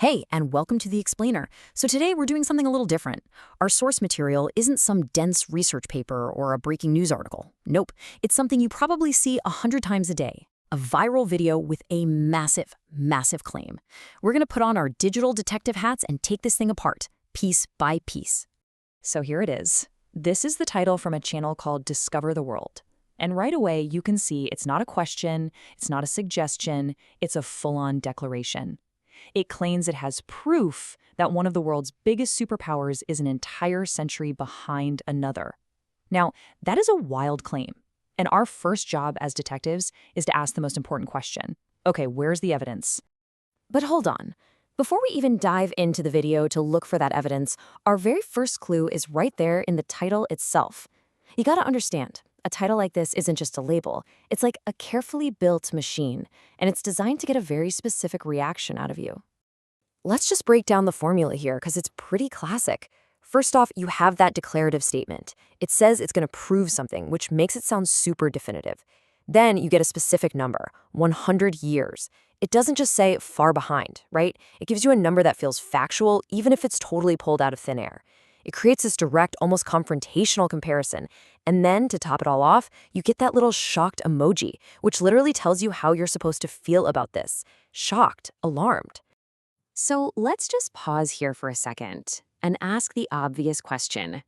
Hey, and welcome to The Explainer. So today we're doing something a little different. Our source material isn't some dense research paper or a breaking news article. Nope, it's something you probably see 100 times a day. A viral video with a massive, massive claim. We're gonna put on our digital detective hats and take this thing apart, piece by piece. So here it is. This is the title from a channel called Discover the World. And right away you can see it's not a question, it's not a suggestion, it's a full-on declaration. It claims it has proof that one of the world's biggest superpowers is an entire century behind another. Now, that is a wild claim. And our first job as detectives is to ask the most important question. Okay, where's the evidence? But hold on. Before we even dive into the video to look for that evidence, our very first clue is right there in the title itself. You gotta understand, a title like this isn't just a label. It's like a carefully built machine, and it's designed to get a very specific reaction out of you. Let's just break down the formula here because it's pretty classic. First off, you have that declarative statement. It says it's going to prove something, which makes it sound super definitive. Then you get a specific number, 100 years. It doesn't just say far behind, right? It gives you a number that feels factual, even if it's totally pulled out of thin air. It creates this direct, almost confrontational comparison. And then, to top it all off, you get that little shocked emoji, which literally tells you how you're supposed to feel about this. Shocked, alarmed. So let's just pause here for a second and ask the obvious question.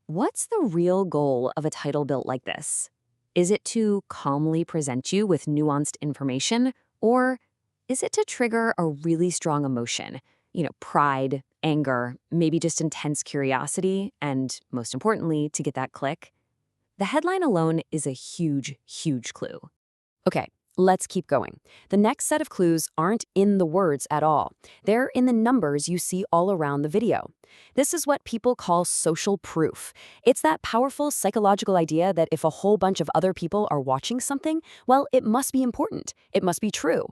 What's the real goal of a title built like this? Is it to calmly present you with nuanced information, or is it to trigger a really strong emotion? Pride, anger, maybe just intense curiosity, and most importantly, to get that click? The headline alone is a huge, huge clue. Okay, let's keep going. The next set of clues aren't in the words at all. They're in the numbers you see all around the video. This is what people call social proof. It's that powerful psychological idea that if a whole bunch of other people are watching something, well, it must be important. It must be true.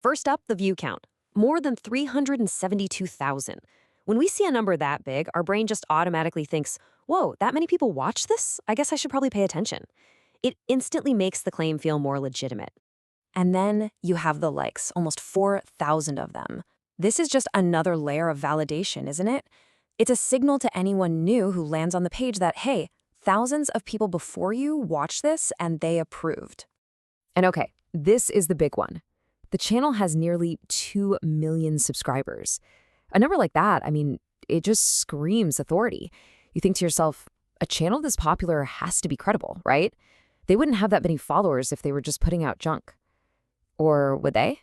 First up, the view count. More than 372,000. When we see a number that big, our brain just automatically thinks, whoa, that many people watch this? I guess I should probably pay attention. It instantly makes the claim feel more legitimate. And then you have the likes, almost 4,000 of them. This is just another layer of validation, isn't it? It's a signal to anyone new who lands on the page that, hey, thousands of people before you watched this and they approved. And okay, this is the big one. The channel has nearly 2 million subscribers. A number like that, it just screams authority. You think to yourself, a channel this popular has to be credible, right? They wouldn't have that many followers if they were just putting out junk. Or would they?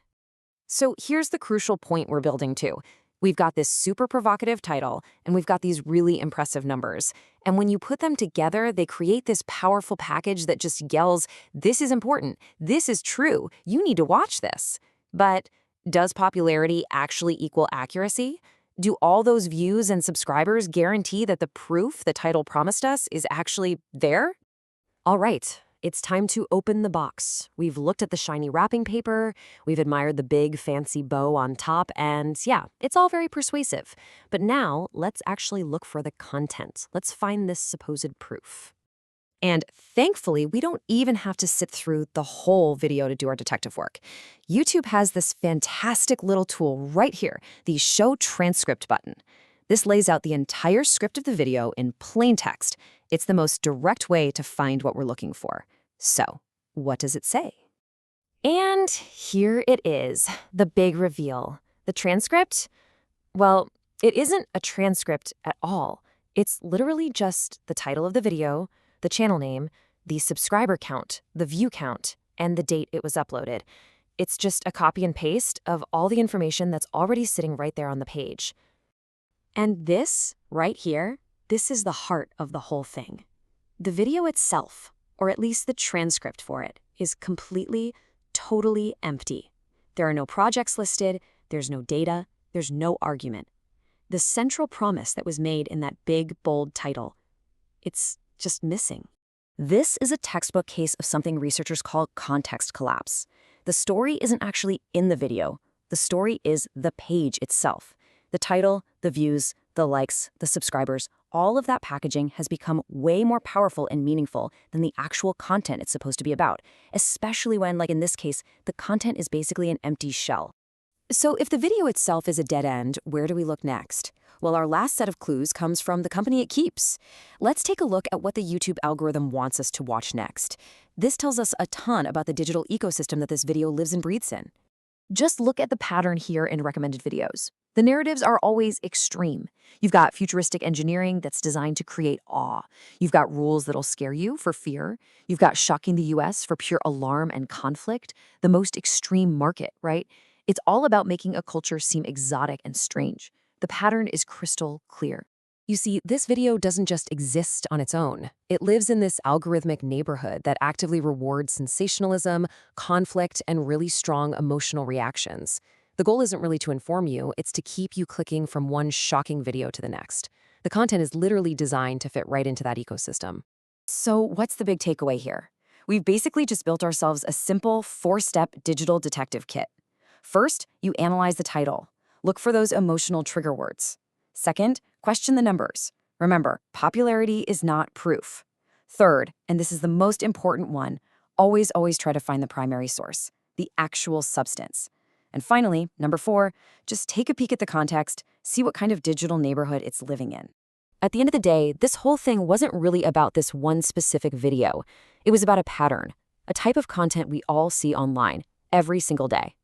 So here's the crucial point we're building to. We've got this super provocative title, and we've got these really impressive numbers. And when you put them together, they create this powerful package that just yells, this is important, this is true, you need to watch this. But does popularity actually equal accuracy? Do all those views and subscribers guarantee that the proof the title promised us is actually there? All right. It's time to open the box. We've looked at the shiny wrapping paper, we've admired the big fancy bow on top, and yeah, it's all very persuasive. But now, let's actually look for the content. Let's find this supposed proof. And thankfully, we don't even have to sit through the whole video to do our detective work. YouTube has this fantastic little tool right here, the Show Transcript button. This lays out the entire script of the video in plain text. It's the most direct way to find what we're looking for. So, what does it say? And here it is, the big reveal. The transcript? Well, it isn't a transcript at all. It's literally just the title of the video, the channel name, the subscriber count, the view count, and the date it was uploaded. It's just a copy and paste of all the information that's already sitting right there on the page. And this, right here, this is the heart of the whole thing. The video itself, or at least the transcript for it, is completely, totally empty. There are no projects listed, there's no data, there's no argument. The central promise that was made in that big, bold title, it's just missing. This is a textbook case of something researchers call context collapse. The story isn't actually in the video. The story is the page itself. The title, the views, the likes, the subscribers, all of that packaging has become way more powerful and meaningful than the actual content it's supposed to be about, especially when, like in this case, the content is basically an empty shell. So if the video itself is a dead end, where do we look next? Well, our last set of clues comes from the company it keeps. Let's take a look at what the YouTube algorithm wants us to watch next. This tells us a ton about the digital ecosystem that this video lives and breathes in. Just look at the pattern here in recommended videos. The narratives are always extreme. You've got futuristic engineering that's designed to create awe. You've got rules that'll scare you for fear. You've got shocking the US for pure alarm and conflict. The most extreme market, right? It's all about making a culture seem exotic and strange. The pattern is crystal clear. You see, this video doesn't just exist on its own. It lives in this algorithmic neighborhood that actively rewards sensationalism, conflict, and really strong emotional reactions. The goal isn't really to inform you, it's to keep you clicking from one shocking video to the next. The content is literally designed to fit right into that ecosystem. So what's the big takeaway here? We've basically just built ourselves a simple 4-step digital detective kit. First, you analyze the title. Look for those emotional trigger words. Second, question the numbers. Remember, popularity is not proof. Third, and this is the most important one, always try to find the primary source, the actual substance. And finally, number 4, just take a peek at the context, see what kind of digital neighborhood it's living in. At the end of the day, this whole thing wasn't really about this one specific video. It was about a pattern, a type of content we all see online, every single day.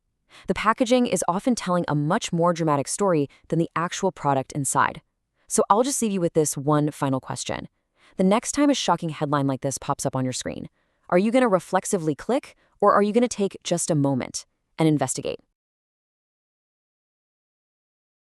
The packaging is often telling a much more dramatic story than the actual product inside. So I'll just leave you with this one final question. The next time a shocking headline like this pops up on your screen, are you going to reflexively click, or are you going to take just a moment and investigate?